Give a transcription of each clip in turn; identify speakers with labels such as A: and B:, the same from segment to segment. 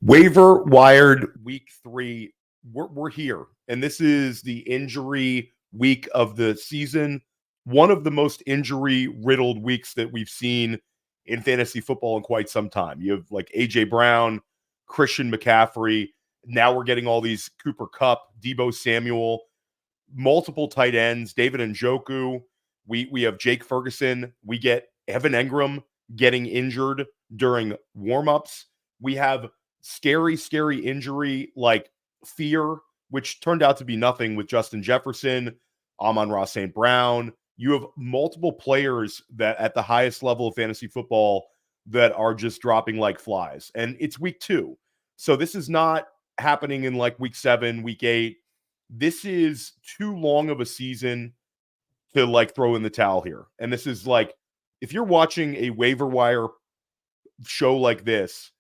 A: Waiver Wired week 3. We're here, and this is the injury week of the season. One of the most injury-riddled weeks that we've seen in fantasy football in quite some time. You have like A.J. Brown, Christian McCaffrey. Now we're getting all these Cooper Kupp, Deebo Samuel, multiple tight ends, David Njoku. We have Jake Ferguson. We get Evan Engram getting injured during warmups. We have scary injury like fear, which turned out to be nothing with Justin Jefferson, Amon-Ra St. Brown. You have multiple players that at the highest level of fantasy football that are just dropping like flies. And it's week 2. So this is not happening in like week 7, week 8. This is too long of a season to like throw in the towel here. And this is like, if you're watching a waiver wire show like this,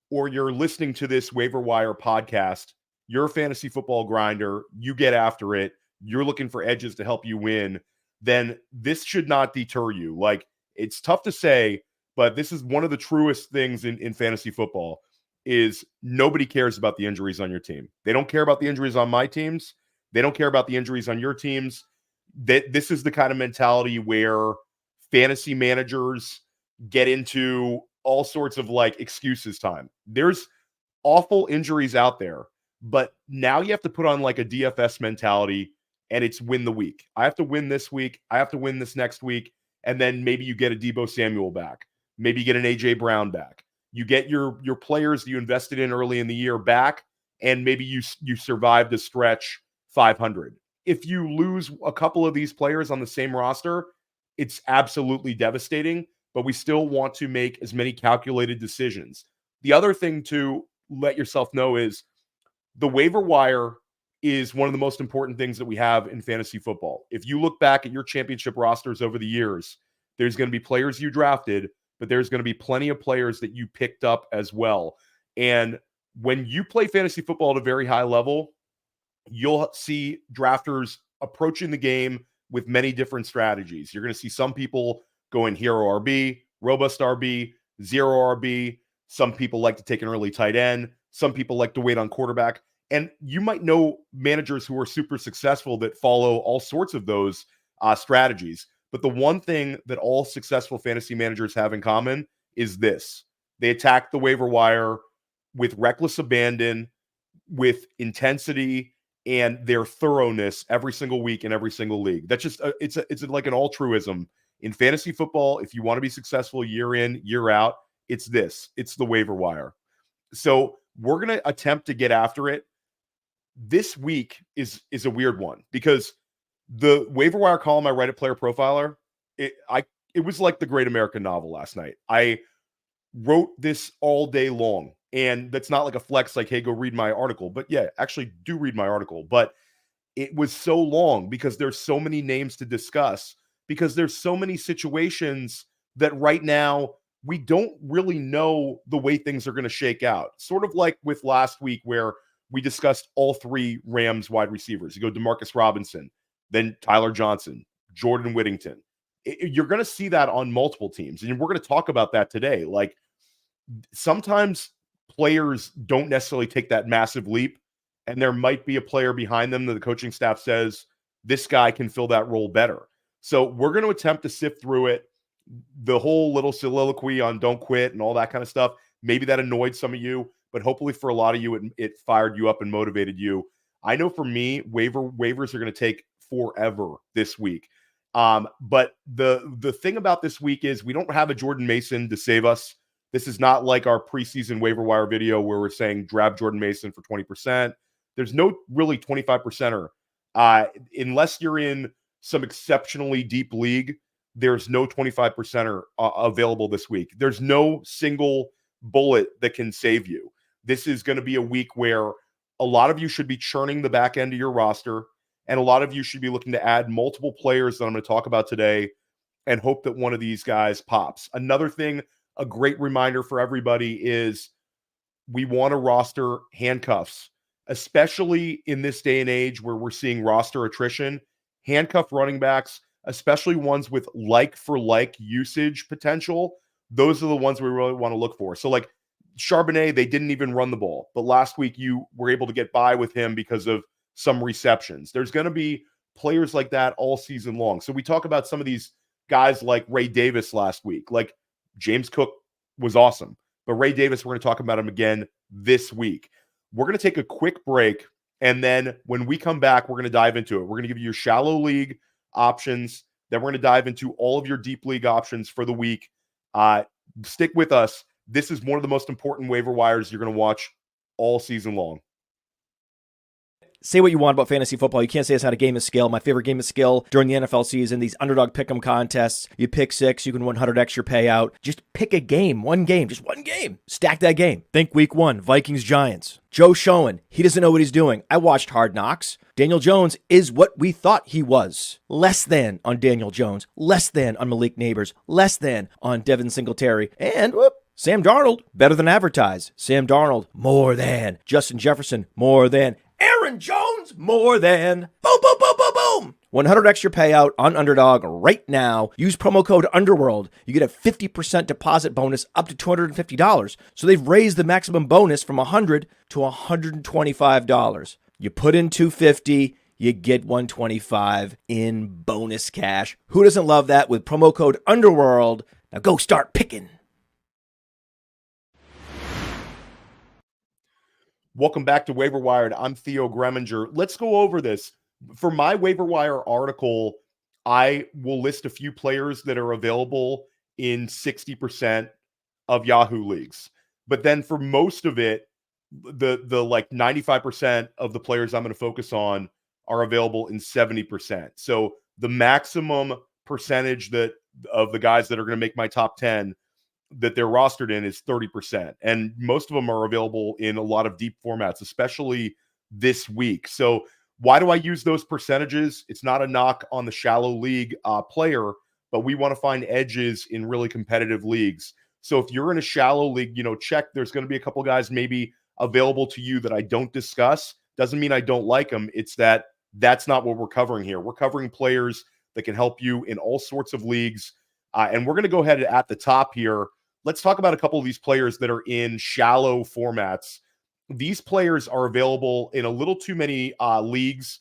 A: or you're listening to this Waiver Wire podcast, you're a fantasy football grinder, you get after it, you're looking for edges to help you win, then this should not deter you. Like, it's tough to say, but this is one of the truest things in fantasy football is nobody cares about the injuries on your team. They don't care about the injuries on my teams. They don't care about the injuries on your teams. This is the kind of mentality where fantasy managers get into all sorts of like excuses time. There's awful injuries out there, but now you have to put on like a DFS mentality, and it's win the week. I have to win this week. I have to win this next week. And then maybe you get a Deebo Samuel back. Maybe you get an AJ Brown back. You get your players that you invested in early in the year back, and maybe you survived a stretch 500. If you lose a couple of these players on the same roster, it's absolutely devastating, but we still want to make as many calculated decisions. The other thing to let yourself know is the waiver wire is one of the most important things that we have in fantasy football. If you look back at your championship rosters over the years, there's going to be players you drafted, but there's going to be plenty of players that you picked up as well. And when you play fantasy football at a very high level, you'll see drafters approaching the game with many different strategies. You're going to see some people go in hero RB, robust RB, zero RB. Some people like to take an early tight end. Some people like to wait on quarterback. And you might know managers who are super successful that follow all sorts of those strategies. But the one thing that all successful fantasy managers have in common is this. They attack the waiver wire with reckless abandon, with intensity, and their thoroughness every single week in every single league. That's just it's like an altruism in fantasy football. If you want to be successful year in, year out, it's this. It's the waiver wire. So we're going to attempt to get after it. This week is a weird one because the waiver wire column I write at Player Profiler, it was like the great American novel last night. I wrote this all day long. And that's not like a flex, like, hey, go read my article. But yeah, actually do read my article. But it was so long because there's so many names to discuss, because there's so many situations that right now we don't really know the way things are going to shake out. Sort of like with last week where we discussed all 3 Rams wide receivers. You go DeMarcus Robinson, then Tyler Johnson, Jordan Whittington. You're going to see that on multiple teams. And we're going to talk about that today. Like, sometimes players don't necessarily take that massive leap, and there might be a player behind them that the coaching staff says this guy can fill that role better. So we're going to attempt to sift through it. The whole little soliloquy on don't quit and all that kind of stuff, maybe that annoyed some of you, but hopefully for a lot of you, it fired you up and motivated you. I know for me, waivers are going to take forever this week. But the thing about this week is we don't have a Jordan Mason to save us. This is not like our preseason waiver wire video where we're saying grab Jordan Mason for 20%. There's no really 25%er. Unless you're in some exceptionally deep league, there's no 25%er available this week. There's no single bullet that can save you. This is going to be a week where a lot of you should be churning the back end of your roster, and a lot of you should be looking to add multiple players that I'm going to talk about today and hope that one of these guys pops. Another thing, a great reminder for everybody is we want to roster handcuffs, especially in this day and age where we're seeing roster attrition. Handcuff running backs, especially ones with like-for-like usage potential, those are the ones we really want to look for. So, like, Charbonnet, they didn't even run the ball, but last week you were able to get by with him because of some receptions. There's going to be players like that all season long. So we talk about some of these guys like Ray Davis last week. Like James Cook was awesome, but Ray Davis, we're going to talk about him again this week. We're going to take a quick break, and then when we come back, we're going to dive into it. We're going to give you your shallow league options. Then we're going to dive into all of your deep league options for the week. Stick with us. This is one of the most important waiver wires you're going to watch all season long.
B: Say what you want about fantasy football. You can't say it's not a game of skill. My favorite game of skill during the NFL season, these underdog pick'em contests. You pick 6, you can 100x your payout. Just pick a game, just one game. Stack that game. Think week 1, Vikings-Giants. Joe Schoen, he doesn't know what he's doing. I watched Hard Knocks. Daniel Jones is what we thought he was. Less than on Daniel Jones. Less than on Malik Neighbors. Less than on Devin Singletary. And, Sam Darnold, better than advertised. Sam Darnold, more than. Justin Jefferson, more than. Aaron Jones, more than. Boom, boom, boom, boom, boom. 100 extra payout on Underdog right now. Use promo code UNDERWORLD. You get a 50% deposit bonus up to $250. So they've raised the maximum bonus from $100 to $125. You put in $250, you get $125 in bonus cash. Who doesn't love that with promo code UNDERWORLD? Now go start picking.
A: Welcome back to Waiver Wired. I'm Theo Gremminger. Let's go over this. For my Waiver Wire article, I will list a few players that are available in 60% of Yahoo leagues. But then for most of it, the like 95% of the players I'm going to focus on are available in 70%. So the maximum percentage that of the guys that are going to make my top 10 that they're rostered in is 30%. And most of them are available in a lot of deep formats, especially this week. So why do I use those percentages? It's not a knock on the shallow league player, but we want to find edges in really competitive leagues. So if you're in a shallow league, check, there's going to be a couple guys maybe available to you that I don't discuss. Doesn't mean I don't like them. It's that's not what we're covering here. We're covering players that can help you in all sorts of leagues. And we're going to go ahead at the top here. Let's talk about a couple of these players that are in shallow formats. These players are available in a little too many leagues,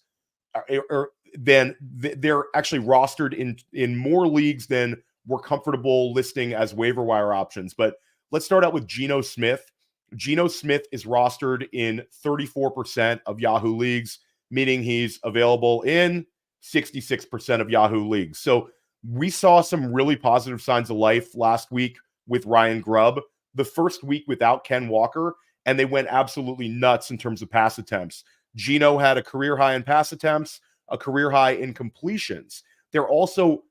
A: or then they're actually rostered in more leagues than we're comfortable listing as waiver wire options. But let's start out with Geno Smith. Geno Smith is rostered in 34% of Yahoo leagues, meaning he's available in 66% of Yahoo leagues. So we saw some really positive signs of life last week with Ryan Grubb, the first week without Ken Walker, and they went absolutely nuts in terms of pass attempts. Geno had a career high in pass attempts, a career high in completions. They're also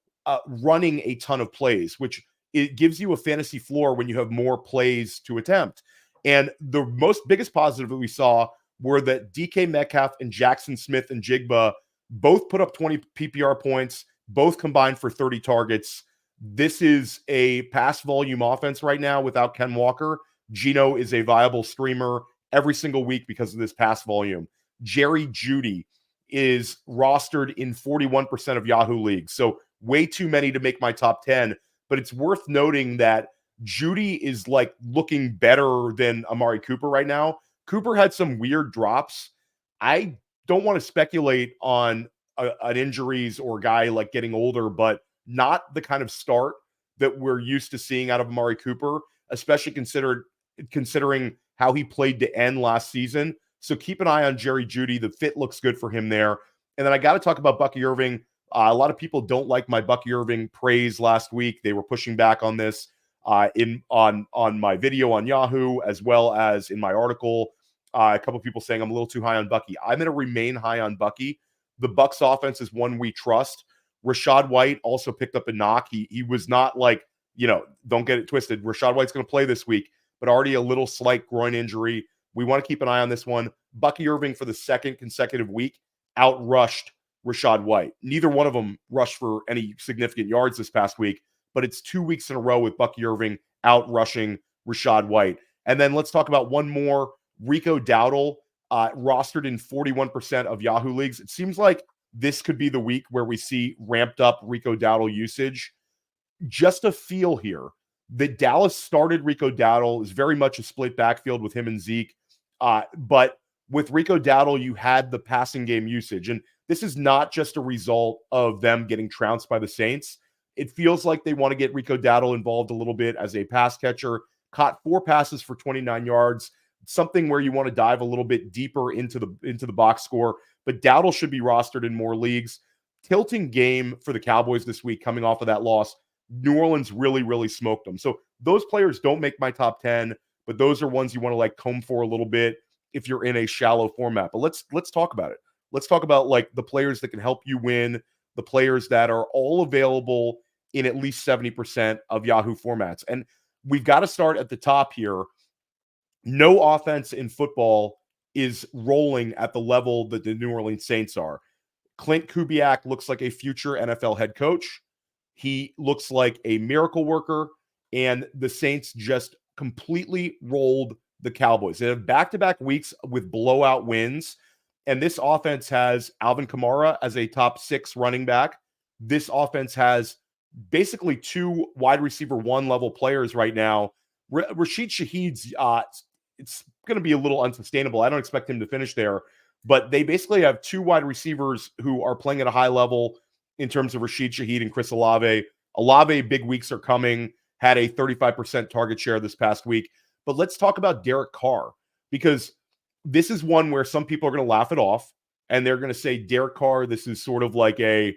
A: running a ton of plays, which it gives you a fantasy floor when you have more plays to attempt. And the biggest positive that we saw were that DK Metcalf and Jackson Smith and Jigba both put up 20 PPR points, both combined for 30 targets. This is a pass volume offense right now without Ken Walker. Geno is a viable streamer every single week because of this pass volume. Jerry Jeudy is rostered in 41% of Yahoo leagues. So way too many to make my top 10, but it's worth noting that Jeudy is like looking better than Amari Cooper right now. Cooper had some weird drops. I don't want to speculate on an injuries or guy like getting older, but not the kind of start that we're used to seeing out of Amari Cooper, especially considering how he played to end last season. So keep an eye on Jerry Jeudy. The fit looks good for him there. And then I got to talk about Bucky Irving. A lot of people don't like my Bucky Irving praise last week. They were pushing back on this on my video on Yahoo, as well as in my article. A couple of people saying I'm a little too high on Bucky. I'm going to remain high on Bucky. The Bucs offense is one we trust. Rachaad White also picked up a knock. He was not like, don't get it twisted. Rachaad White's going to play this week, but already a little slight groin injury. We want to keep an eye on this one. Bucky Irving for the second consecutive week outrushed Rachaad White. Neither one of them rushed for any significant yards this past week, but it's 2 weeks in a row with Bucky Irving outrushing Rachaad White. And then let's talk about one more. Rico Dowdle, rostered in 41% of Yahoo leagues. It seems like this could be the week where we see ramped up Rico Dowdle usage. Just a feel here. The Dallas started Rico Dowdle is very much a split backfield with him and Zeke. But with Rico Dowdle, you had the passing game usage. And this is not just a result of them getting trounced by the Saints. It feels like they want to get Rico Dowdle involved a little bit as a pass catcher. Caught 4 passes for 29 yards, something where you want to dive a little bit deeper into the box score. But Dowdle should be rostered in more leagues. Tilting game for the Cowboys this week coming off of that loss. New Orleans really, really smoked them. So those players don't make my top 10, but those are ones you want to like comb for a little bit if you're in a shallow format. But let's talk about it. Let's talk about like the players that can help you win, the players that are all available in at least 70% of Yahoo formats. And we've got to start at the top here. No offense in football is rolling at the level that the New Orleans Saints are. Clint Kubiak looks like a future NFL head coach. He looks like a miracle worker, and the Saints just completely rolled the Cowboys. They have back-to-back weeks with blowout wins, and this offense has Alvin Kamara as a top 6 running back. This offense has basically 2 wide receiver 1 level players right now. Rashid Shaheed's, it's going to be a little unsustainable. I don't expect him to finish there, but they basically have 2 wide receivers who are playing at a high level in terms of Rashid Shaheed and Chris Olave. Olave, big weeks are coming, had a 35% target share this past week. But let's talk about Derek Carr, because this is one where some people are going to laugh it off, and they're going to say, Derek Carr, this is sort of like a,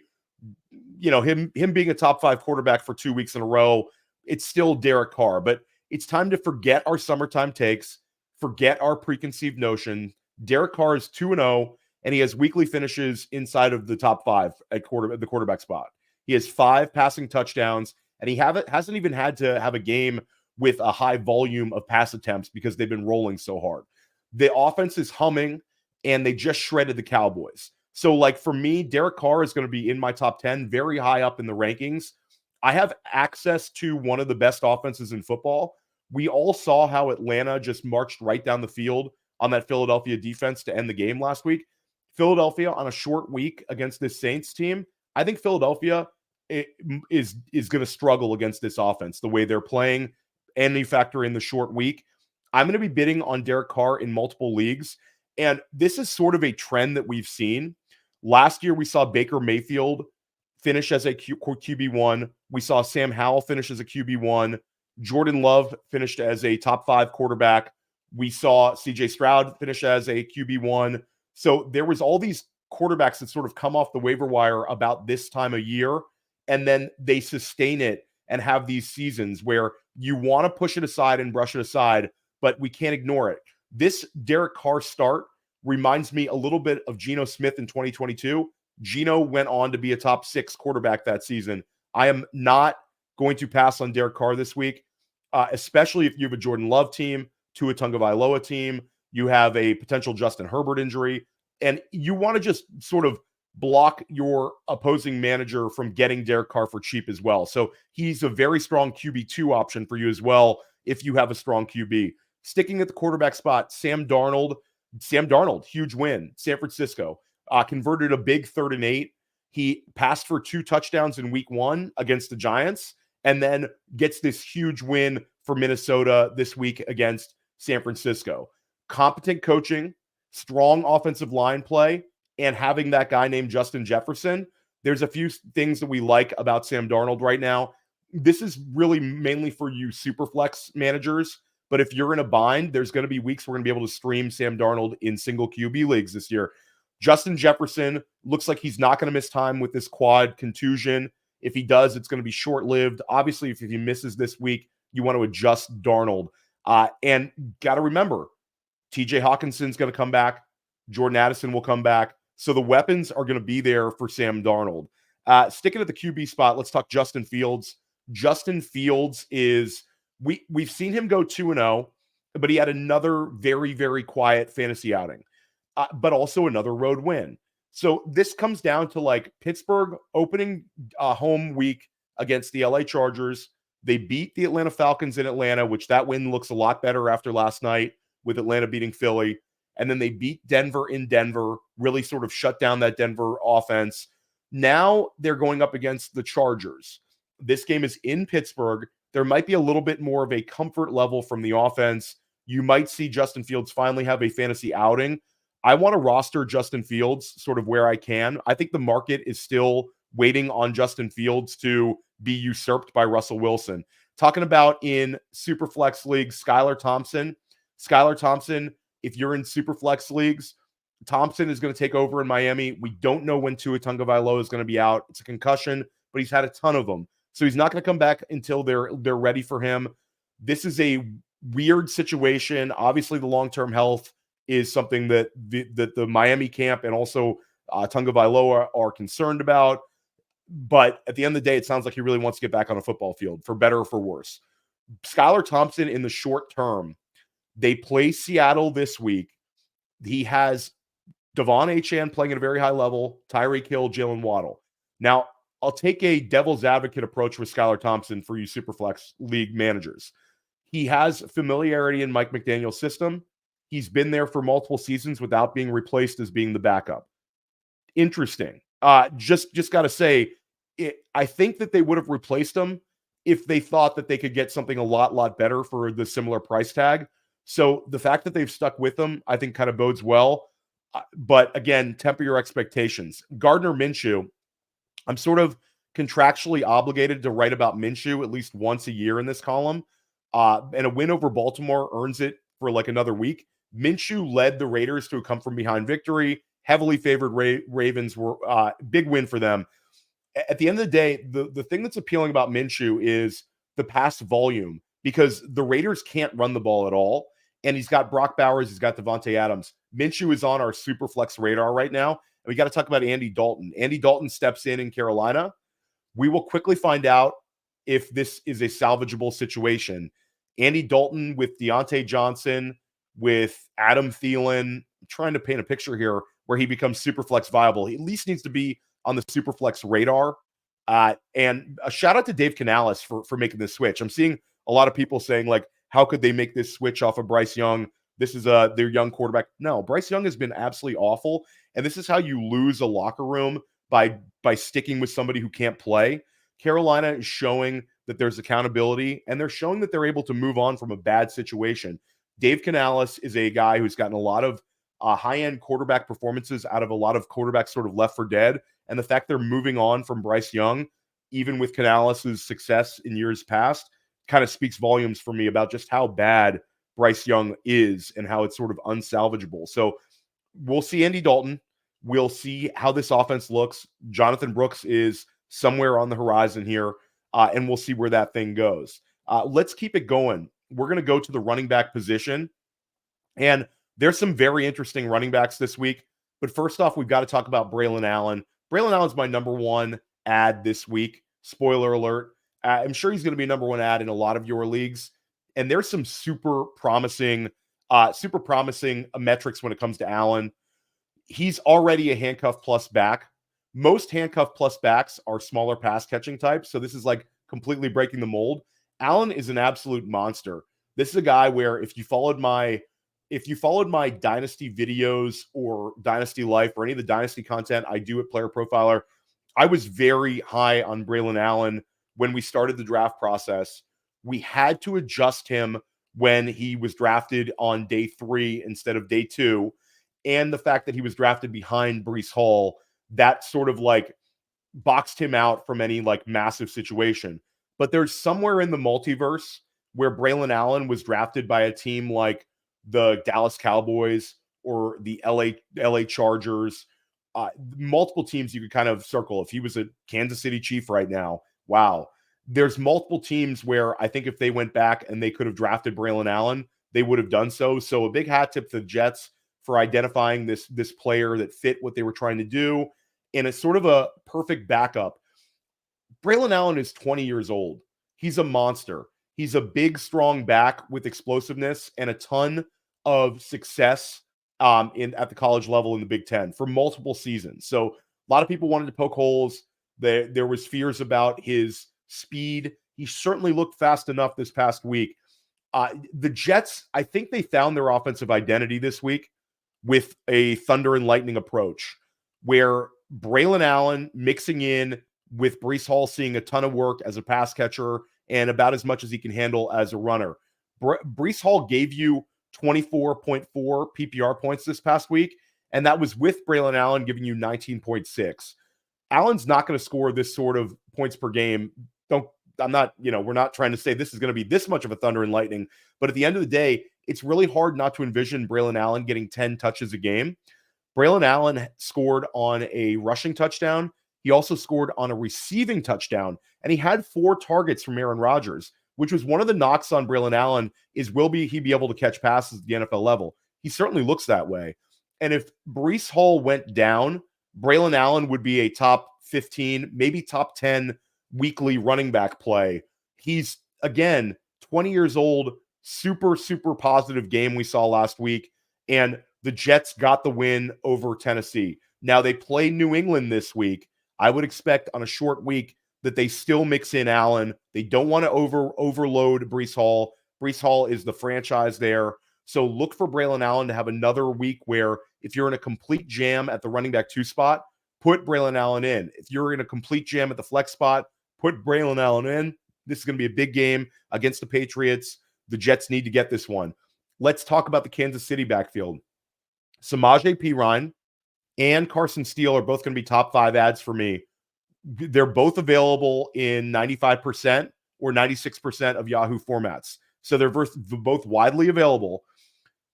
A: him being a top 5 quarterback for 2 weeks in a row. It's still Derek Carr, but it's time to forget our summertime takes, forget our preconceived notion. Derek Carr is 2-0. And he has weekly finishes inside of the top 5 at the quarterback spot. He has 5 passing touchdowns, and he hasn't even had to have a game with a high volume of pass attempts because they've been rolling so hard. The offense is humming, and they just shredded the Cowboys. So, like, for me, Derek Carr is going to be in my top 10, very high up in the rankings. I have access to one of the best offenses in football. We all saw how Atlanta just marched right down the field on that Philadelphia defense to end the game last week. Philadelphia on a short week against this Saints team, I think Philadelphia is going to struggle against this offense, the way they're playing, and you factor in the short week. I'm going to be bidding on Derek Carr in multiple leagues, and this is sort of a trend that we've seen. Last year, we saw Baker Mayfield finish as a QB1. We saw Sam Howell finish as a QB1. Jordan Love finished as a top 5 quarterback. We saw CJ Stroud finish as a QB1. So there was all these quarterbacks that sort of come off the waiver wire about this time of year, and then they sustain it and have these seasons where you want to push it aside and brush it aside, but we can't ignore it. This Derek Carr start reminds me a little bit of Geno Smith in 2022. Geno went on to be a top 6 quarterback that season. I am not going to pass on Derek Carr this week, especially if you have a Jordan Love team, Tua Tagovailoa team. You have a potential Justin Herbert injury, and you want to just sort of block your opposing manager from getting Derek Carr for cheap as well. So he's a very strong QB2 option for you as well if you have a strong QB. Sticking at the quarterback spot, Sam Darnold, huge win. San Francisco converted a big 3rd and 8. He passed for 2 touchdowns in week 1 against the Giants, and then gets this huge win for Minnesota this week against San Francisco. Competent coaching, strong offensive line play, and having that guy named Justin Jefferson. There's a few things that we like about Sam Darnold right now. This is really mainly for you Superflex managers, but if you're in a bind, there's going to be weeks we're going to be able to stream Sam Darnold in single QB leagues this year. Justin Jefferson looks like he's not going to miss time with this quad contusion. If he does, it's going to be short-lived. Obviously, if he misses this week, you want to adjust Darnold. And got to remember, TJ Hawkinson's going to come back. Jordan Addison will come back. So the weapons are going to be there for Sam Darnold. Sticking at the QB spot, let's talk Justin Fields. Justin Fields is, we've seen him go 2-0, but he had another very, very quiet fantasy outing, but also another road win. So this comes down to like Pittsburgh opening home week against the LA Chargers. They beat the Atlanta Falcons in Atlanta, which that win looks a lot better after last night with Atlanta beating Philly. And then they beat Denver in Denver, really sort of shut down that Denver offense. Now they're going up against the Chargers. This game is in Pittsburgh. There might be a little bit more of a comfort level from the offense. You might see Justin Fields finally have a fantasy outing. I want to roster Justin Fields sort of where I can. I think the market is still waiting on Justin Fields to be usurped by Russell Wilson. Talking about in Superflex leagues, Skylar Thompson. Skylar Thompson, if you're in Superflex leagues, Thompson is going to take over in Miami. We don't know when Tua Tagovailoa is going to be out. It's a concussion, but he's had a ton of them. So he's not going to come back until they're ready for him. This is a weird situation. Obviously, the long-term health is something that the Miami camp and also Tagovailoa are concerned about. But at the end of the day, it sounds like he really wants to get back on a football field, for better or for worse. Skylar Thompson, in the short term, they play Seattle this week. He has Devon Achane playing at a very high level, Tyreek Hill, Jalen Waddle. Now, I'll take a devil's advocate approach with Skylar Thompson for you Superflex league managers. He has familiarity in Mike McDaniel's system. He's been there for multiple seasons without being replaced as being the backup. Interesting. Just got to say, I think that they would have replaced him if they thought that they could get something a lot better for the similar price tag. So the fact that they've stuck with him, I think kind of bodes well. But again, temper your expectations. Gardner Minshew, I'm sort of contractually obligated to write about Minshew at least once a year in this column. And a win over Baltimore earns it for like another week. Minshew led the Raiders to a come-from-behind victory. Heavily favored Ravens were big win for them. At the end of the day, the thing that's appealing about Minshew is the pass volume, because the Raiders can't run the ball at all. And he's got Brock Bowers, he's got Devontae Adams. Minshew is on our super flex radar right now. And we got to talk about Andy Dalton. Andy Dalton steps in Carolina. We will quickly find out if this is a salvageable situation. Andy Dalton with Deontay Johnson, with Adam Thielen, I'm trying to paint a picture here where he becomes super flex viable. He at least needs to be on the super flex radar. And a shout out to Dave Canales for making this switch. I'm seeing a lot of people saying, like, how could they make this switch off of Bryce Young? This is their young quarterback. No, Bryce Young has been absolutely awful. And this is how you lose a locker room, by sticking with somebody who can't play. Carolina is showing that there's accountability, and they're showing that they're able to move on from a bad situation. Dave Canales is a guy who's gotten a lot of high-end quarterback performances out of a lot of quarterbacks sort of left for dead. And the fact they're moving on from Bryce Young, even with Canales' success in years past, kind of speaks volumes for me about just how bad Bryce Young is and how it's sort of unsalvageable. So we'll see Andy Dalton. We'll see how this offense looks. Jonathan Brooks is somewhere on the horizon here, and we'll see where that thing goes. Let's keep it going. We're going to go to the running back position, and there's some very interesting running backs this week. But first off, we've got to talk about Braelon Allen. Braelon Allen's my number one ad this week. Spoiler alert. I'm sure he's going to be number one ad in a lot of your leagues. And there's some super promising metrics when it comes to Allen. He's already a handcuff plus back. Most handcuff plus backs are smaller pass catching types. So this is like completely breaking the mold. Allen is an absolute monster. This is a guy where if you followed my Dynasty videos or Dynasty Life or any of the Dynasty content I do at Player Profiler, I was very high on Braelon Allen when we started the draft process. We had to adjust him when he was drafted on day 3 instead of day 2. And the fact that he was drafted behind Breece Hall, that sort of like boxed him out from any like massive situation. But there's somewhere in the multiverse where Braelon Allen was drafted by a team like the Dallas Cowboys or the LA Chargers, multiple teams you could kind of circle. If he was a Kansas City Chief right now, wow. There's multiple teams where I think if they went back and they could have drafted Braelon Allen, they would have done so. So a big hat tip to the Jets for identifying this player that fit what they were trying to do. And it's sort of a perfect backup. Braelon Allen is 20 years old. He's a monster. He's a big, strong back with explosiveness and a ton of success at the college level in the Big Ten for multiple seasons. So a lot of people wanted to poke holes. There was fears about his speed. He certainly looked fast enough this past week. The Jets, I think they found their offensive identity this week with a thunder and lightning approach where Braelon Allen mixing in with Breece Hall seeing a ton of work as a pass catcher and about as much as he can handle as a runner. Breece Hall gave you 24.4 PPR points this past week, and that was with Braelon Allen giving you 19.6. Allen's not going to score this sort of points per game. We're not trying to say this is going to be this much of a thunder and lightning, but at the end of the day, it's really hard not to envision Braelon Allen getting 10 touches a game. Braelon Allen scored on a rushing touchdown. He also scored on a receiving touchdown, and he had 4 targets from Aaron Rodgers, which was one of the knocks on Braelon Allen is he be able to catch passes at the NFL level? He certainly looks that way. And if Breece Hall went down, Braelon Allen would be a top 15, maybe top 10 weekly running back play. He's, again, 20 years old, super, super positive game we saw last week, and the Jets got the win over Tennessee. Now they play New England this week. I would expect on a short week that they still mix in Allen. They don't want to overload Breece Hall. Breece Hall is the franchise there. So look for Braelon Allen to have another week where if you're in a complete jam at the running back 2 spot, put Braelon Allen in. If you're in a complete jam at the flex spot, put Braelon Allen in. This is going to be a big game against the Patriots. The Jets need to get this one. Let's talk about the Kansas City backfield. Samaje Perine and Carson Steele are both going to be top 5 ads for me. They're both available in 95% or 96% of Yahoo formats. So they're both widely available.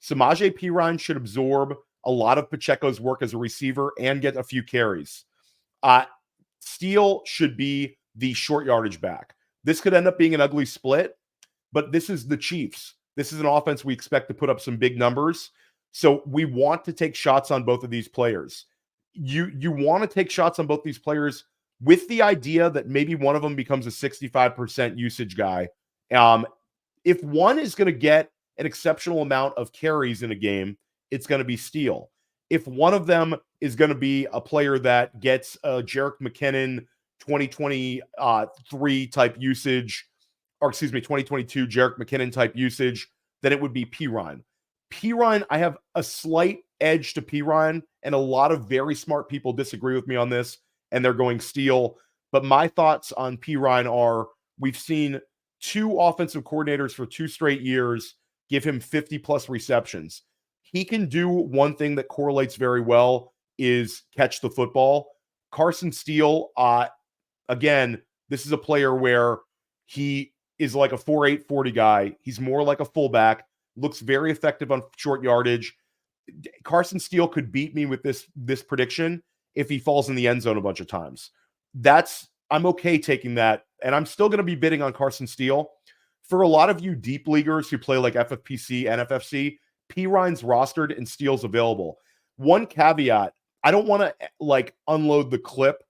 A: Samaje Perine should absorb a lot of Pacheco's work as a receiver and get a few carries. Steele should be the short yardage back. This could end up being an ugly split, but this is the Chiefs. This is an offense we expect to put up some big numbers. So we want to take shots on both of these players. You want to take shots on both these players with the idea that maybe one of them becomes a 65% usage guy. If one is going to get an exceptional amount of carries in a game, it's going to be Steele. If one of them is going to be a player that gets a Jerick McKinnon 2023 type usage, or 2022 Jerick McKinnon type usage, then it would be Perine. Perine, I have a slight edge to Perine, and a lot of very smart people disagree with me on this, and they're going Steele. But my thoughts on Perine are, we've seen 2 offensive coordinators for 2 straight years give him 50-plus receptions. He can do one thing that correlates very well is catch the football. Carson Steele, again, this is a player where he is like a 4.8 40 guy. He's more like a fullback, looks very effective on short yardage. Carson Steele could beat me with this prediction if he falls in the end zone a bunch of times. I'm okay taking that, and I'm still going to be bidding on Carson Steele. For a lot of you deep leaguers who play like FFPC and FFC, Perine's rostered and Steele's available. One caveat, I don't want to unload the clip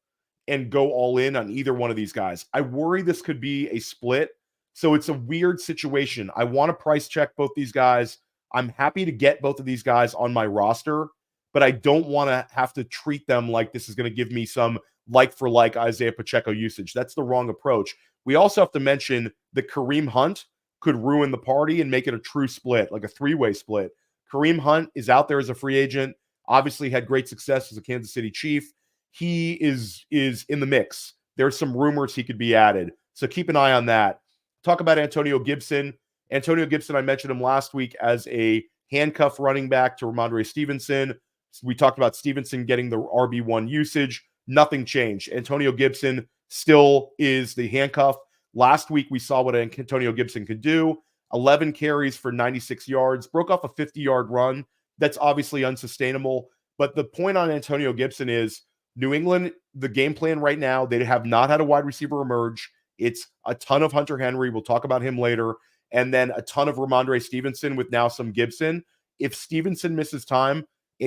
A: and go all in on either one of these guys. I worry this could be a split, so it's a weird situation. I want to price check both these guys. I'm happy to get both of these guys on my roster, but I don't want to have to treat them like this is going to give me some like-for-like Isaiah Pacheco usage. That's the wrong approach. We also have to mention that Kareem Hunt could ruin the party and make it a true split, like a 3-way split. Kareem Hunt is out there as a free agent, obviously had great success as a Kansas City Chief. He is in the mix. There's some rumors he could be added, so keep an eye on that. Talk about Antonio Gibson. Antonio Gibson, I mentioned him last week as a handcuff running back to Ramondre Stevenson. We talked about Stevenson getting the RB1 usage. Nothing changed. Antonio Gibson still is the handcuff. Last week, we saw what Antonio Gibson could do. 11 carries for 96 yards, broke off a 50-yard run. That's obviously unsustainable. But the point on Antonio Gibson is New England, the game plan right now, they have not had a wide receiver emerge. It's a ton of Hunter Henry. We'll talk about him later. And then a ton of Ramondre Stevenson with now some Gibson. If Stevenson misses time,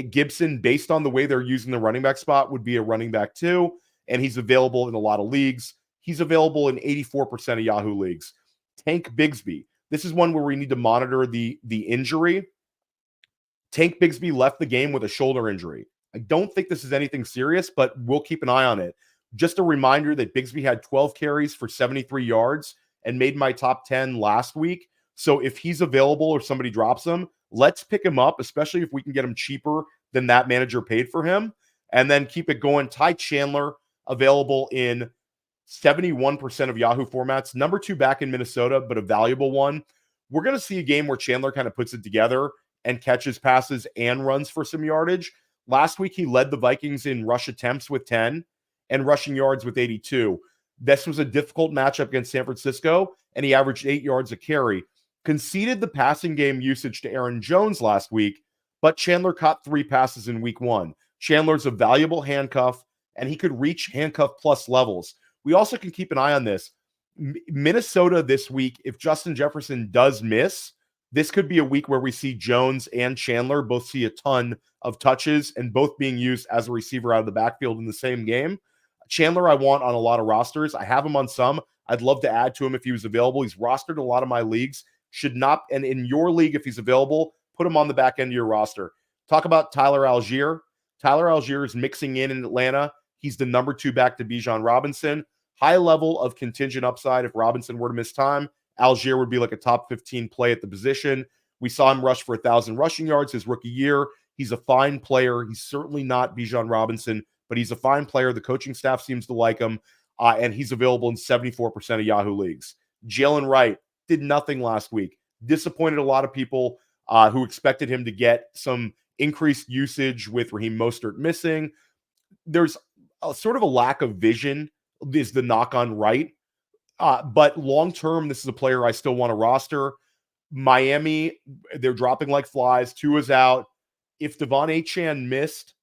A: Gibson, based on the way they're using the running back spot, would be a running back too. And he's available in a lot of leagues. He's available in 84% of Yahoo leagues. Tank Bigsby. This is one where we need to monitor the injury. Tank Bigsby left the game with a shoulder injury. I don't think this is anything serious, but we'll keep an eye on it. Just a reminder that Bigsby had 12 carries for 73 yards and made my top 10 last week. So if he's available or somebody drops him, let's pick him up, especially if we can get him cheaper than that manager paid for him, and then keep it going. Ty Chandler available in 71% of Yahoo formats, number 2 back in Minnesota, but a valuable one. We're going to see a game where Chandler kind of puts it together and catches passes and runs for some yardage. Last week, he led the Vikings in rush attempts with 10 and rushing yards with 82. This was a difficult matchup against San Francisco, and he averaged 8 yards a carry. Conceded the passing game usage to Aaron Jones last week, but Chandler caught 3 passes in week 1. Chandler's a valuable handcuff, and he could reach handcuff plus levels. We also can keep an eye on this. Minnesota this week, if Justin Jefferson does miss, this could be a week where we see Jones and Chandler both see a ton of touches and both being used as a receiver out of the backfield in the same game. Chandler I want on a lot of rosters. I have him on some. I'd love to add to him if he was available. He's rostered in a lot of my leagues. Should not, and in your league, if he's available, put him on the back end of your roster. Talk about Tyler Algier. Tyler Algier is mixing in Atlanta. He's the number 2 back to Bijan Robinson. High level of contingent upside. If Robinson were to miss time, Algier would be like a top 15 play at the position. We saw him rush for 1,000 rushing yards his rookie year. He's a fine player. He's certainly not Bijan Robinson, but he's a fine player. The coaching staff seems to like him, and he's available in 74% of Yahoo leagues. Jaylen Wright did nothing last week. Disappointed a lot of people who expected him to get some increased usage with Raheem Mostert missing. There's a sort of a lack of vision is the knock on Wright. But long-term, this is a player I still want to roster. Miami, they're dropping like flies. Tua's out. If Devon Achane missed,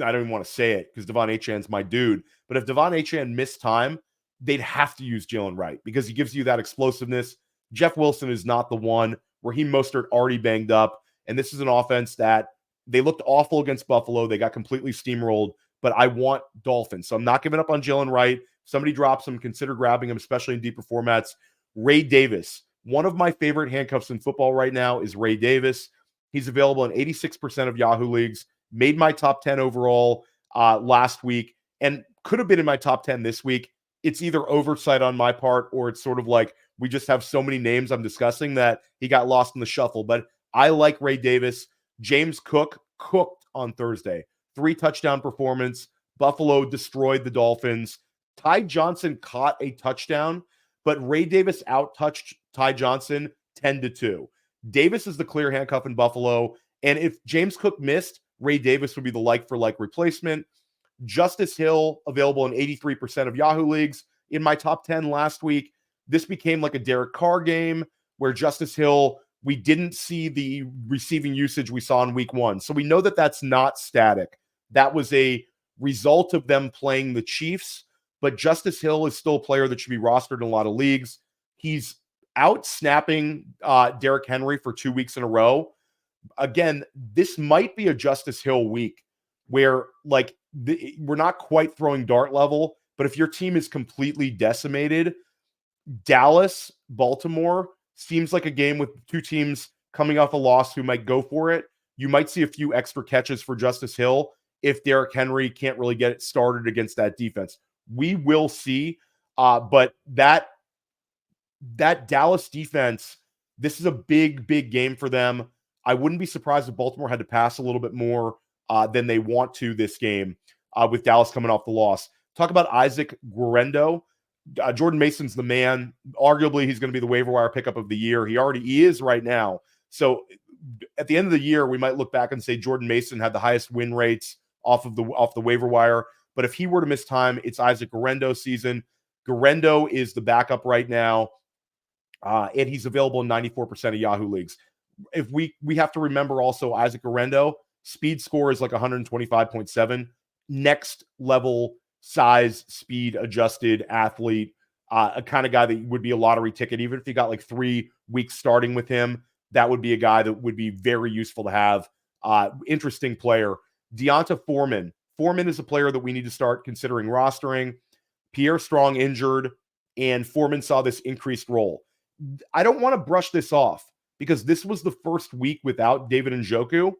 A: I don't even want to say it because Devon Achane's my dude. But if Devon Achane missed time, they'd have to use Jaylen Wright because he gives you that explosiveness. Jeff Wilson is not the one. Raheem Mostert already banged up. And this is an offense that they looked awful against Buffalo. They got completely steamrolled. But I want Dolphins. So I'm not giving up on Jaylen Wright. Somebody drops him, consider grabbing him, especially in deeper formats. Ray Davis. One of my favorite handcuffs in football right now is Ray Davis. He's available in 86% of Yahoo leagues. Made my top 10 overall last week and could have been in my top 10 this week. It's either oversight on my part or it's sort of like we just have so many names I'm discussing that he got lost in the shuffle. But I like Ray Davis. James Cook cooked on Thursday. 3 touchdown performance. Buffalo destroyed the Dolphins. Ty Johnson caught a touchdown, but Ray Davis out-touched Ty Johnson 10-2. Davis is the clear handcuff in Buffalo, and if James Cook missed, Ray Davis would be the like-for-like replacement. Justice Hill, available in 83% of Yahoo leagues. In my top 10 last week, this became like a Derek Carr game where Justice Hill, we didn't see the receiving usage we saw in week 1. So we know that that's not static. That was a result of them playing the Chiefs, but Justice Hill is still a player that should be rostered in a lot of leagues. He's out snapping Derrick Henry for 2 weeks in a row. Again, this might be a Justice Hill week where like we're not quite throwing dart level, but if your team is completely decimated, Dallas, Baltimore seems like a game with 2 teams coming off a loss who might go for it. You might see a few extra catches for Justice Hill if Derrick Henry can't really get it started against that defense. We will see, but that Dallas defense, this is a big, big game for them. I wouldn't be surprised if Baltimore had to pass a little bit more than they want to this game with Dallas coming off the loss. Talk about Issac Guerendo. Jordan Mason's the man. Arguably, he's going to be the waiver wire pickup of the year. He is right now. So at the end of the year, we might look back and say Jordan Mason had the highest win rates off the waiver wire. But if he were to miss time, it's Issac Guerendo season. Guerendo is the backup right now, and he's available in 94% of Yahoo leagues. If we have to remember also Issac Guerendo, speed score is like 125.7. Next level size, speed adjusted athlete, a kind of guy that would be a lottery ticket. Even if you got like 3 weeks starting with him, that would be a guy that would be very useful to have. Interesting player. Deonta Foreman. Foreman is a player that we need to start considering rostering. Pierre Strong injured, and Foreman saw this increased role. I don't want to brush this off because this was the first week without David Njoku,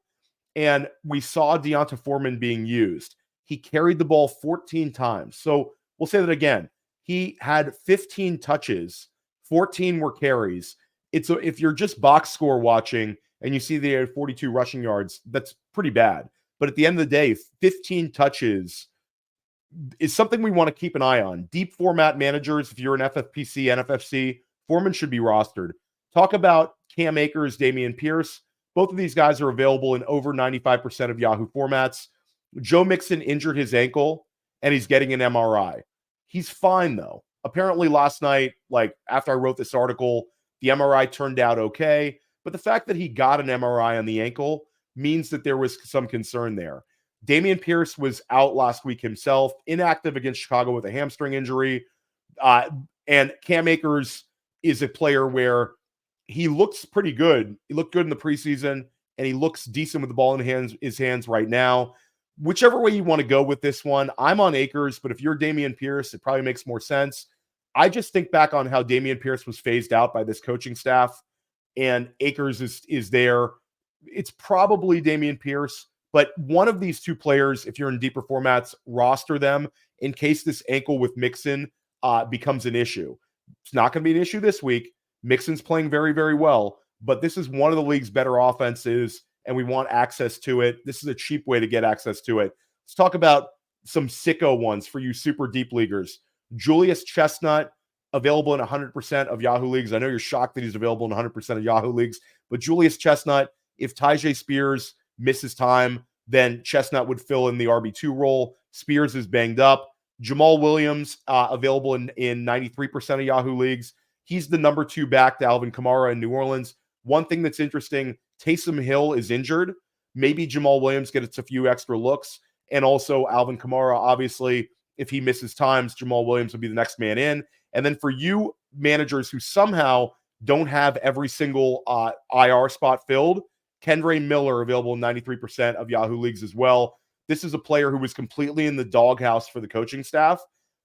A: and we saw Deonta Foreman being used. He carried the ball 14 times. So we'll say that again. He had 15 touches, 14 were carries. If you're just box score watching and you see they had 42 rushing yards, that's pretty bad. But at the end of the day, 15 touches is something we want to keep an eye on. Deep format managers, if you're an FFPC, NFFC, Foreman should be rostered. Talk about Cam Akers, Dameon Pierce. Both of these guys are available in over 95% of Yahoo formats. Joe Mixon injured his ankle, and he's getting an MRI. He's fine, though. Apparently last night, like after I wrote this article, the MRI turned out okay. But the fact that he got an MRI on the ankle means that there was some concern there. Dameon Pierce was out last week himself, inactive against Chicago with a hamstring injury. And Cam Akers is a player where he looks pretty good. He looked good in the preseason, and he looks decent with the ball in his hands right now. Whichever way you want to go with this one, I'm on Akers, but if you're Dameon Pierce, it probably makes more sense. I just think back on how Dameon Pierce was phased out by this coaching staff, and Akers is there. It's probably Dameon Pierce, but one of these two players, if you're in deeper formats, roster them in case this ankle with Mixon becomes an issue. It's not going to be an issue this week. Mixon's playing very, very well, but this is one of the league's better offenses, and we want access to it. This is a cheap way to get access to it. Let's talk about some sicko ones for you super deep leaguers. Julius Chestnut, available in 100% of Yahoo leagues. I know you're shocked that he's available in 100% of Yahoo leagues, but Julius Chestnut, if Tyjae Spears misses time, then Chestnut would fill in the RB2 role. Spears is banged up. Jamaal Williams, available in 93% of Yahoo leagues. He's the number 2 back to Alvin Kamara in New Orleans. One thing that's interesting, Taysom Hill is injured. Maybe Jamaal Williams gets a few extra looks. And also Alvin Kamara, obviously, if he misses times, Jamaal Williams will be the next man in. And then for you managers who somehow don't have every single IR spot filled, Kendre Miller, available in 93% of Yahoo leagues as well. This is a player who was completely in the doghouse for the coaching staff,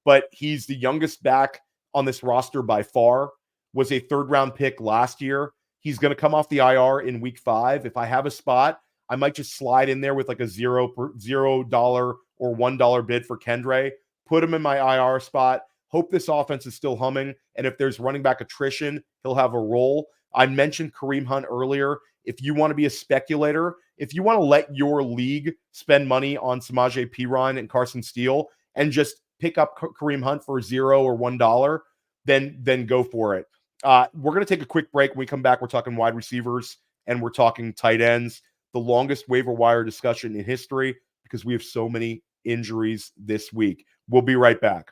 A: but he's the youngest back on this roster by far, was a third-round pick last year. He's going to come off the IR in week 5. If I have a spot, I might just slide in there with like a $0 or $1 bid for Kendre, put him in my IR spot, hope this offense is still humming, and if there's running back attrition, he'll have a role. I mentioned Kareem Hunt earlier. If you want to be a speculator, if you want to let your league spend money on Samaje Perine and Carson Steele and just pick up Kareem Hunt for $0 or $1, then go for it. We're going to take a quick break. When we come back, we're talking wide receivers and we're talking tight ends, the longest waiver wire discussion in history because we have so many injuries this week. We'll be right back.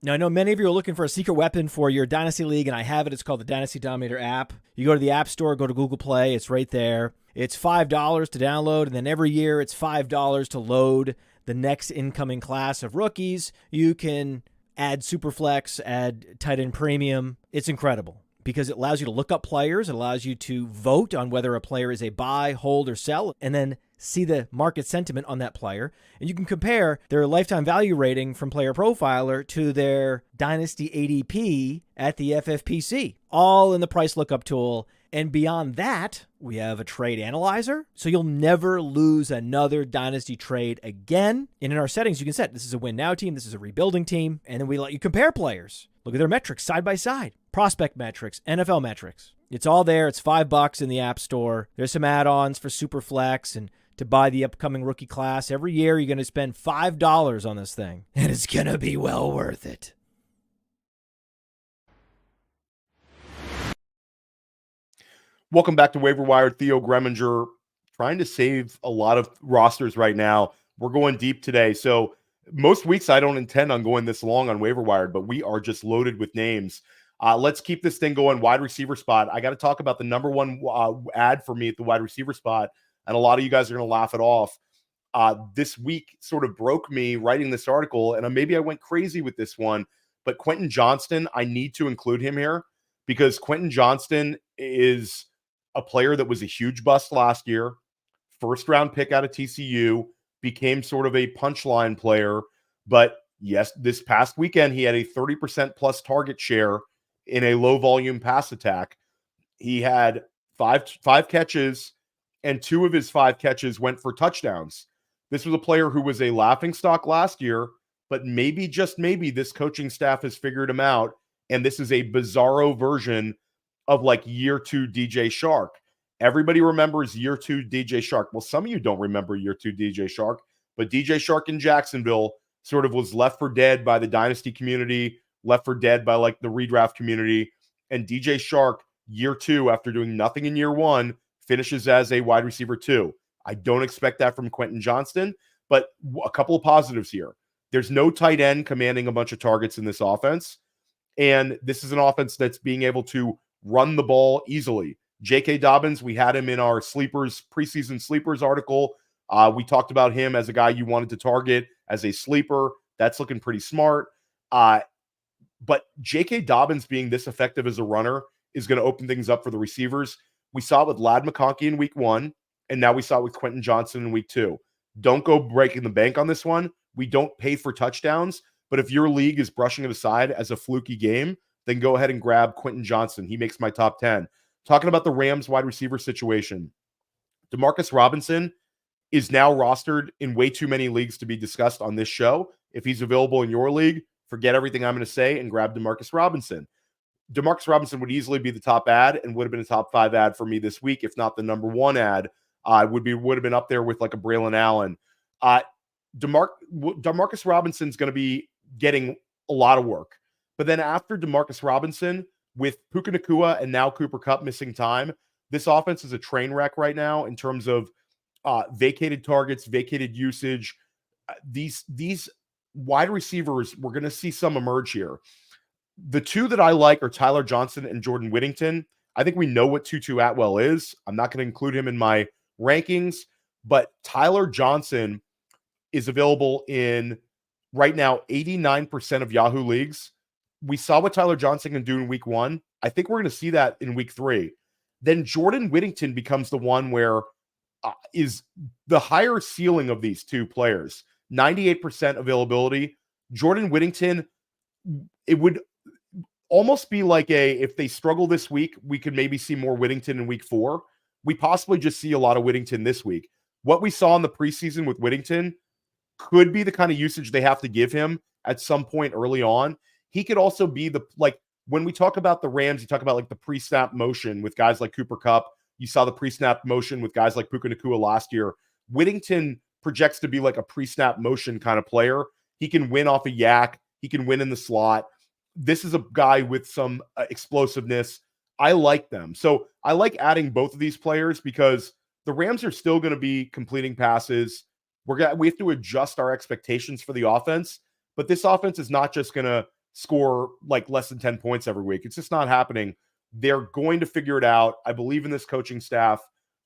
B: Now, I know many of you are looking for a secret weapon for your Dynasty League, and I have it. It's called the Dynasty Dominator app. You go to the App Store, go to Google Play. It's right there. It's $5 to download, and then every year it's $5 to load the next incoming class of rookies. You can add Superflex, add tight end premium. It's incredible because it allows you to look up players. It allows you to vote on whether a player is a buy, hold, or sell, and then see the market sentiment on that player. And you can compare their lifetime value rating from Player Profiler to their Dynasty ADP at the FFPC, all in the price lookup tool. And beyond that, we have a trade analyzer, so you'll never lose another Dynasty trade again. And in our settings, you can set this is a win now team, this is a rebuilding team, and then we let you compare players. Look at their metrics side by side, prospect metrics, NFL metrics. It's all there. It's $5 in the App Store. There's some add-ons for Superflex and to buy the upcoming rookie class. Every year, you're going to spend $5 on this thing, and it's going to be well worth it.
A: Welcome back to Waiver Wired. Theo Gremminger, trying to save a lot of rosters right now. We're going deep today. So most weeks I don't intend on going this long on Waiver Wired, but we are just loaded with names. Let's keep this thing going. Wide receiver spot. I got to talk about the number one ad for me at the wide receiver spot, and a lot of you guys are going to laugh it off. This week sort of broke me writing this article, and maybe I went crazy with this one, but Quentin Johnston, I need to include him here because Quentin Johnston is a player that was a huge bust last year, first-round pick out of TCU, became sort of a punchline player. But yes, this past weekend, he had a 30% plus target share in a low-volume pass attack. He had five catches, and 2 of his 5 catches went for touchdowns. This was a player who was a laughingstock last year, but maybe, just maybe, this coaching staff has figured him out, and this is a bizarro version of like year 2 DJ Shark. Everybody remembers year 2 DJ Shark. Well, some of you don't remember year 2 DJ Shark, But DJ Shark in Jacksonville sort of was left for dead by the Dynasty community, left for dead by like the redraft community. And DJ Shark, year 2, after doing nothing in year 1, finishes as a wide receiver 2. I don't expect that from Quentin Johnston, but a couple of positives here. There's no tight end commanding a bunch of targets in this offense. And this is an offense that's being able to run the ball easily. J.K. Dobbins, we had him in our preseason sleepers article. We talked about him as a guy you wanted to target as a sleeper. That's looking pretty smart. But J.K. Dobbins being this effective as a runner is going to open things up for the receivers. We saw it with Ladd McConkey in week 1, and now we saw it with Quentin Johnston in week 2. Don't go breaking the bank on this one. We don't pay for touchdowns, but if your league is brushing it aside as a fluky game, then go ahead and grab Quentin Johnston. He makes my top 10. Talking about the Rams wide receiver situation, Demarcus Robinson is now rostered in way too many leagues to be discussed on this show. If he's available in your league, forget everything I'm going to say and grab Demarcus Robinson. Demarcus Robinson would easily be the top ad and would have been a top 5 ad for me this week, if not the number 1 ad. Would have been up there with like a Braelon Allen. Demarcus Robinson's going to be getting a lot of work. But then after Demarcus Robinson, with Puka Nacua and now Cooper Kupp missing time, this offense is a train wreck right now in terms of vacated targets, vacated usage. These wide receivers, we're going to see some emerge here. The 2 that I like are Tyler Johnson and Jordan Whittington. I think we know what Tutu Atwell is. I'm not going to include him in my rankings, but Tyler Johnson is available in right now 89% of Yahoo leagues. We saw what Tyler Johnson can do in week 1. I think we're going to see that in week 3. Then Jordan Whittington becomes the one where is the higher ceiling of these 2 players. 98% availability. Jordan Whittington, it would almost be like if they struggle this week, we could maybe see more Whittington in week 4. We possibly just see a lot of Whittington this week. What we saw in the preseason with Whittington could be the kind of usage they have to give him at some point early on. He could also be when we talk about the Rams, you talk about like the pre-snap motion with guys like Cooper Kupp. You saw the pre-snap motion with guys like Puka Nacua last year. Whittington projects to be like a pre-snap motion kind of player. He can win off a yak. He can win in the slot. This is a guy with some explosiveness. I like them. So I like adding both of these players because the Rams are still going to be completing passes. We have to adjust our expectations for the offense, but this offense is not just going to score like less than 10 points every week. It's just not happening. They're going to figure it out. I believe in this coaching staff.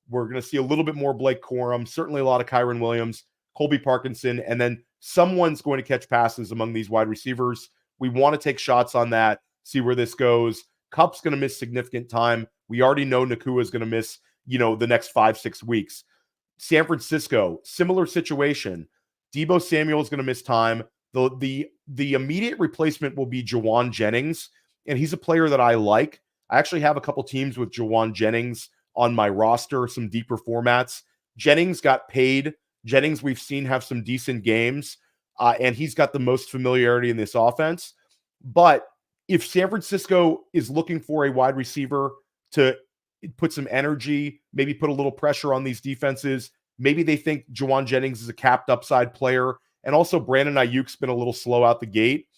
A: We're going to see a little bit more Blake Corum, certainly a lot of Kyren Williams, Colby Parkinson, and then someone's going to catch passes among these wide receivers. We want to take shots on that, see where this goes. Kupp's going to miss significant time. We already know Nacua is going to miss, the next 5-6 weeks. San Francisco, similar situation. Deebo Samuel is going to miss time. The immediate replacement will be Jawan Jennings, and he's a player that I like. I actually have a couple teams with Jawan Jennings on my roster, some deeper formats. Jennings got paid. Jennings, we've seen have some decent games, and he's got the most familiarity in this offense. But if San Francisco is looking for a wide receiver to put some energy, maybe put a little pressure on these defenses, maybe they think Jawan Jennings is a capped upside player, and also Brandon Ayuk's been a little slow out the gate.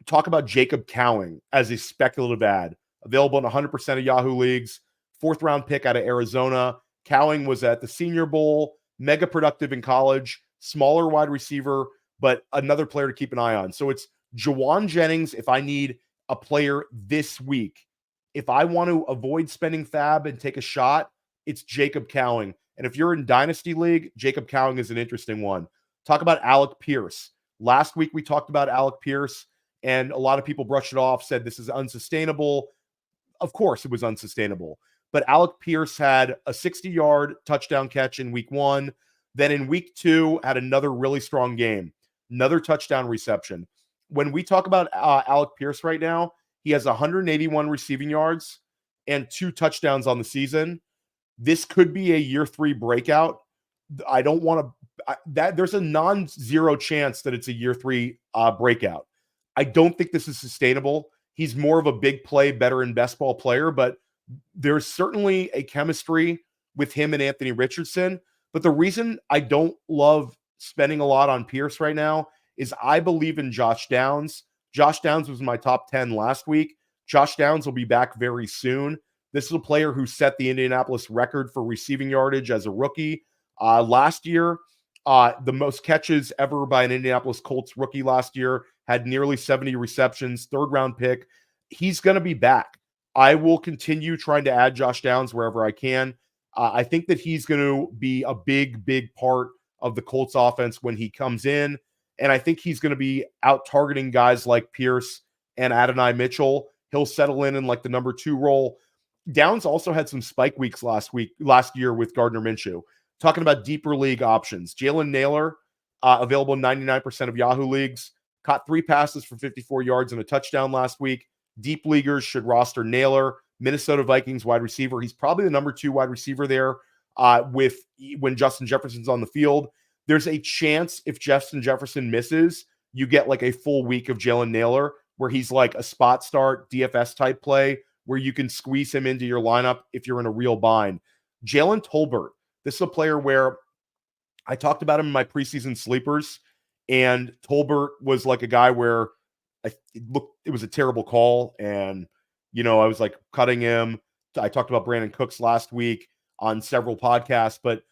A: Talk about Jacob Cowing as a speculative ad. Available in 100% of Yahoo leagues. 4th-round pick out of Arizona. Cowing was at the Senior Bowl. Mega productive in college. Smaller wide receiver, but another player to keep an eye on. So it's Jawan Jennings if I need a player this week. If I want to avoid spending fab and take a shot, it's Jacob Cowing. And if you're in Dynasty League, Jacob Cowing is an interesting one. Talk about Alec Pierce. Last week we talked about Alec Pierce, and a lot of people brushed it off, said this is unsustainable. Of course it was unsustainable. But Alec Pierce had a 60-yard touchdown catch in week 1. Then in week 2, had another really strong game. Another touchdown reception. When we talk about Alec Pierce right now, he has 181 receiving yards and 2 touchdowns on the season. This could be a year 3 breakout. I don't want to there's a non-zero chance that it's a year 3 breakout. I don't think this is sustainable. He's more of a big play, better in best ball player, but there's certainly a chemistry with him and Anthony Richardson. But the reason I don't love spending a lot on Pierce right now is I believe in Josh Downs. Josh Downs was in my top 10 last week. Josh Downs will be back very soon. This is a player who set the Indianapolis record for receiving yardage as a rookie last year. The most catches ever by an Indianapolis Colts rookie last year, had nearly 70 receptions, third-round pick. He's going to be back. I will continue trying to add Josh Downs wherever I can. I think that he's going to be a big, big part of the Colts offense when he comes in. And I think he's going to be out targeting guys like Pierce and Adonai Mitchell. He'll settle in like the number 2 role. Downs also had some spike weeks last year with Gardner Minshew. Talking about deeper league options, Jalen Nailor, available in 99% of Yahoo leagues, caught 3 passes for 54 yards and a touchdown last week. Deep leaguers should roster Nailor, Minnesota Vikings wide receiver. He's probably the number 2 wide receiver there when Justin Jefferson's on the field. There's a chance if Justin Jefferson misses, you get like a full week of Jalen Nailor where he's like a spot start DFS type play where you can squeeze him into your lineup if you're in a real bind. Jalen Tolbert. This is a player where I talked about him in my preseason sleepers, and Tolbert was like a guy where it was a terrible call, and I was like cutting him. I talked about Brandon Cooks last week on several podcasts, but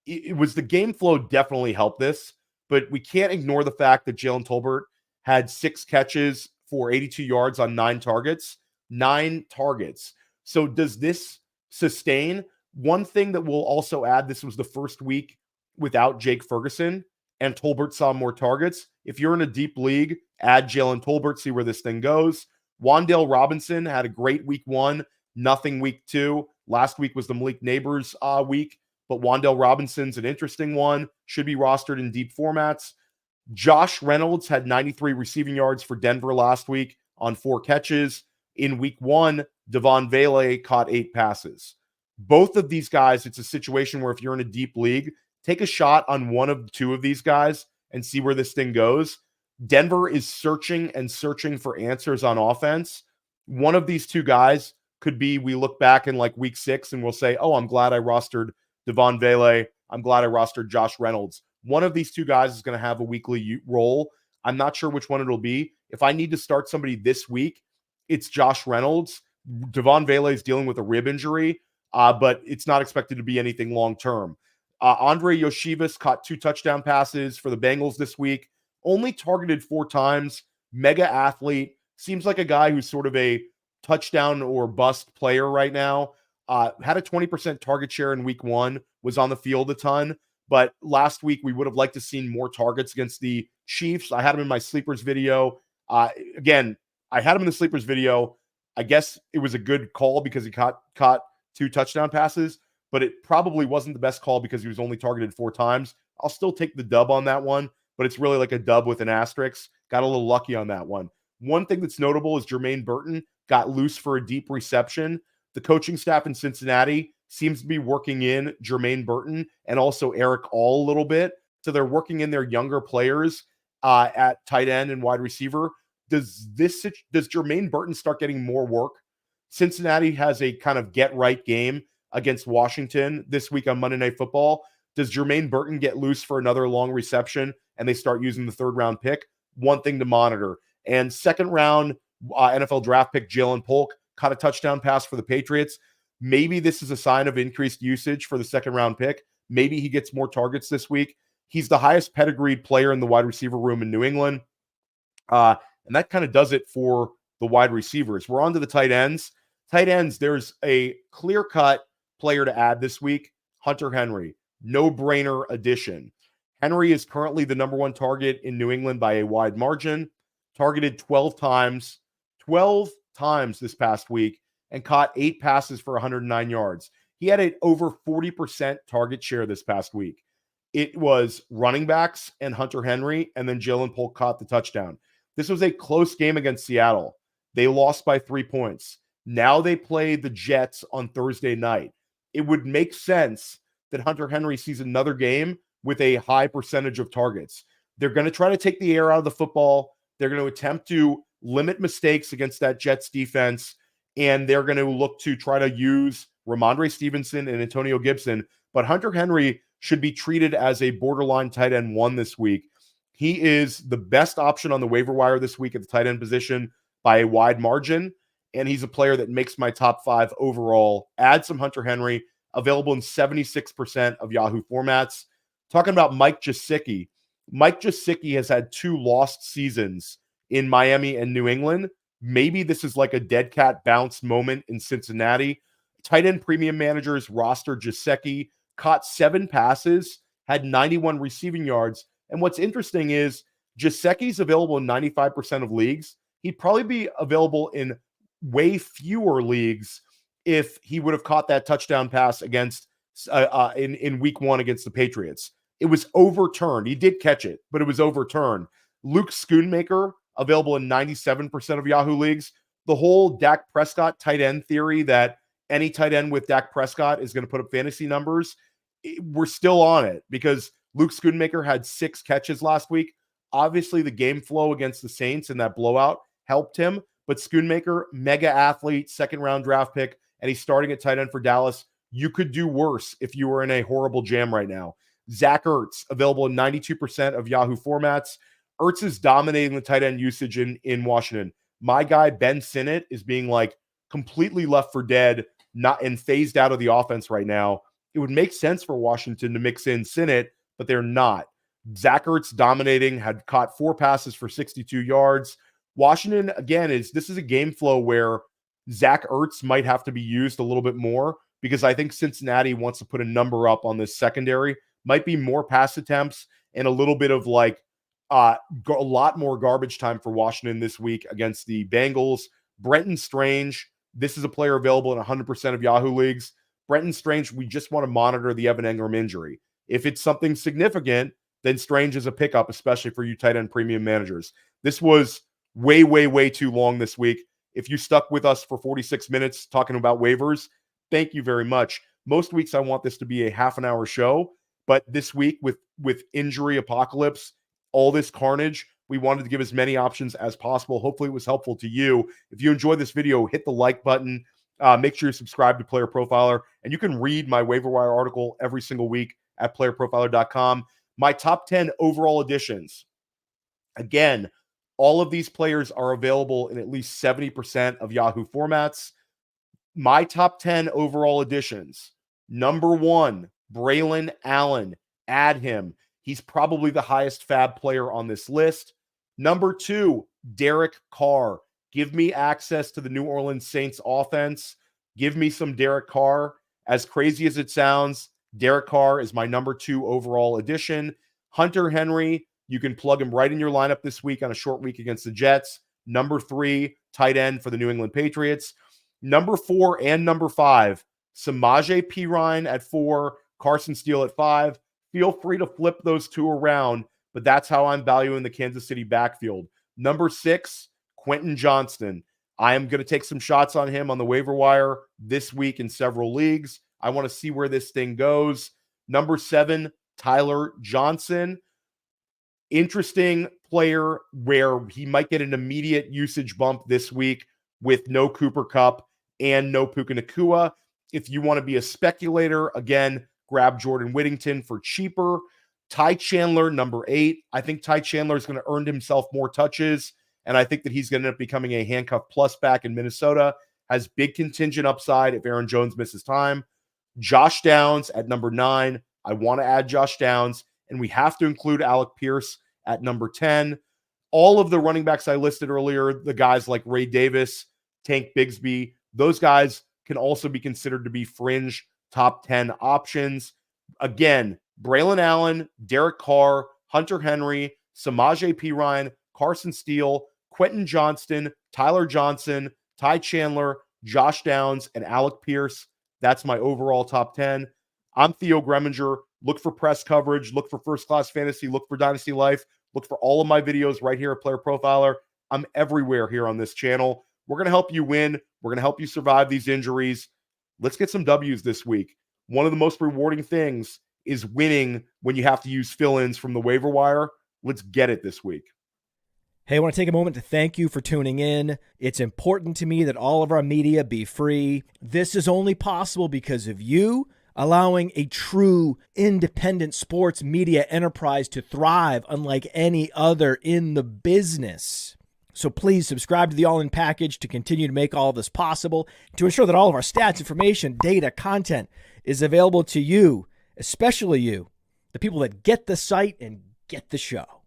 A: it was the game flow definitely helped this, but we can't ignore the fact that Jalen Tolbert had 6 catches for 82 yards on 9 targets. 9 targets. So does this sustain? One thing that we'll also add, this was the first week without Jake Ferguson, and Tolbert saw more targets. If you're in a deep league, add Jalen Tolbert, see where this thing goes. Wan'Dale Robinson had a great week 1, nothing week 2. Last week was the Malik Neighbors week, but Wan'Dale Robinson's an interesting one, should be rostered in deep formats. Josh Reynolds had 93 receiving yards for Denver last week on 4 catches. In week 1, Devon Vele caught 8 passes. Both of these guys, it's a situation where if you're in a deep league, take a shot on one of 2 of these guys and see where this thing goes. Denver is searching for answers on offense. One of these 2 guys could be, we look back in like week 6 and we'll say, oh, I'm glad I rostered Devon Vele. I'm glad I rostered Josh Reynolds. One of these 2 guys is going to have a weekly role. I'm not sure which one it'll be. If I need to start somebody this week, it's Josh Reynolds. Devon Vele is dealing with a rib injury, but it's not expected to be anything long-term. Andre Yoshivas caught 2 touchdown passes for the Bengals this week, only targeted 4 times, mega athlete, seems like a guy who's sort of a touchdown or bust player right now. Had a 20% target share in week 1, was on the field a ton, but last week we would have liked to seen more targets against the Chiefs. I had him in my sleepers video. Again, I had him in the sleepers video. I guess it was a good call because he caught 2 touchdown passes, but it probably wasn't the best call because he was only targeted 4 times. I'll still take the dub on that one, but it's really like a dub with an asterisk. Got a little lucky on that one. One thing that's notable is Jermaine Burton got loose for a deep reception. The coaching staff in Cincinnati seems to be working in Jermaine Burton and also Eric All a little bit. So they're working in their younger players at tight end and wide receiver. Does Jermaine Burton start getting more work? Cincinnati has a kind of get right game against Washington this week on Monday Night Football. Does Jermaine Burton get loose for another long reception and they start using the 3rd round pick? One thing to monitor. And 2nd round NFL draft pick Jaylen Polk caught a touchdown pass for the Patriots. Maybe this is a sign of increased usage for the 2nd round pick. Maybe he gets more targets this week. He's the highest pedigreed player in the wide receiver room in New England. And that kind of does it for the wide receivers. We're on to the tight ends. Tight ends, there's a clear-cut player to add this week, Hunter Henry. No-brainer addition. Henry is currently the number 1 target in New England by a wide margin. Targeted 12 times this past week and caught 8 passes for 109 yards. He had an over 40% target share this past week. It was running backs and Hunter Henry, and then Jaylen Polk caught the touchdown. This was a close game against Seattle. They lost by 3 points. Now they play the Jets on Thursday night. It would make sense that Hunter Henry sees another game with a high percentage of targets. They're going to try to take the air out of the football. They're going to attempt to limit mistakes against that Jets defense, and they're going to look to try to use Ramondre Stevenson and Antonio Gibson. But Hunter Henry should be treated as a borderline tight end 1 this week. He is the best option on the waiver wire this week at the tight end position by a wide margin, and he's a player that makes my top 5 overall. Add some Hunter Henry, available in 76% of Yahoo formats. Talking about Mike Gesicki. Mike Gesicki has had 2 lost seasons in Miami and New England. Maybe this is like a dead cat bounce moment in Cincinnati. Tight end premium managers roster Gesicki, caught 7 passes, had 91 receiving yards. And what's interesting is Gesicki's available in 95% of leagues. He'd probably be available in way fewer leagues if he would have caught that touchdown pass against in week 1 against the Patriots. It was overturned. He did catch it, but it was overturned. Luke Schoonmaker, available in 97% of Yahoo leagues. The whole Dak Prescott tight end theory that any tight end with Dak Prescott is going to put up fantasy numbers, we're still on it because Luke Schoonmaker had 6 catches last week. Obviously, the game flow against the Saints in that blowout helped him, but Schoonmaker, mega athlete, 2nd-round draft pick, and he's starting at tight end for Dallas. You could do worse if you were in a horrible jam right now. Zach Ertz, available in 92% of Yahoo formats. Ertz is dominating the tight end usage in Washington. My guy, Ben Sinnott, is being like completely left for dead, not and phased out of the offense right now. It would make sense for Washington to mix in Sinnott, but they're not. Zach Ertz dominating, had caught 4 passes for 62 yards. Washington, again, this is a game flow where Zach Ertz might have to be used a little bit more because I think Cincinnati wants to put a number up on this secondary. Might be more pass attempts and a little bit of like a lot more garbage time for Washington this week against the Bengals. Brenton Strange, this is a player available in 100% of Yahoo leagues. Brenton Strange, we just want to monitor the Evan Engram injury. If it's something significant, then Strange is a pickup, especially for you tight end premium managers. This was way, way, way too long this week. If you stuck with us for 46 minutes talking about waivers, thank you very much. Most weeks I want this to be a half an hour show, but this week with injury apocalypse, all this carnage, we wanted to give as many options as possible. Hopefully it was helpful to you. If you enjoyed this video, hit the like button. Make sure you subscribe to Player Profiler, and you can read my waiver wire article every single week at playerprofiler.com. My top 10 overall additions. Again, all of these players are available in at least 70% of Yahoo formats. My top 10 overall additions. Number 1, Braelon Allen. Add him. He's probably the highest fab player on this list. Number 2, Derek Carr. Give me access to the New Orleans Saints offense. Give me some Derek Carr. As crazy as it sounds, Derek Carr is my number 2 overall addition. Hunter Henry, you can plug him right in your lineup this week on a short week against the Jets. Number 3, tight end for the New England Patriots. Number 4 and number 5, Samaje Perine at 4, Carson Steele at 5. Feel free to flip those 2 around, but that's how I'm valuing the Kansas City backfield. Number 6, Quentin Johnston. I am going to take some shots on him on the waiver wire this week in several leagues. I want to see where this thing goes. Number 7, Tyler Johnson. Interesting player where he might get an immediate usage bump this week with no Cooper Kupp and no Puka Nacua. If you want to be a speculator, again, grab Jordan Whittington for cheaper. Ty Chandler, number 8. I think Ty Chandler is going to earn himself more touches, and I think that he's going to end up becoming a handcuff plus back in Minnesota. Has big contingent upside if Aaron Jones misses time. Josh Downs at number 9. I want to add Josh Downs, and we have to include Alec Pierce at number 10. All of the running backs I listed earlier, the guys like Ray Davis, Tank Bigsby, those guys can also be considered to be fringe top 10 options. Again, Braelon Allen, Derek Carr, Hunter Henry, Samaje Perine, Carson Steele, Quentin Johnston, Tyler Johnson, Ty Chandler, Josh Downs, and Alec Pierce. That's my overall top 10. I'm Theo Gremminger. Look for press coverage. Look for First Class Fantasy. Look for Dynasty Life. Look for all of my videos right here at Player Profiler. I'm everywhere here on this channel. We're going to help you win. We're going to help you survive these injuries. Let's get some W's this week. One of the most rewarding things is winning when you have to use fill-ins from the waiver wire. Let's get it this week.
B: Hey, I want to take a moment to thank you for tuning in. It's important to me that all of our media be free. This is only possible because of you, allowing a true independent sports media enterprise to thrive unlike any other in the business. So please subscribe to the All In package to continue to make all of this possible, to ensure that all of our stats, information, data, content is available to you, especially you, the people that get the site and get the show.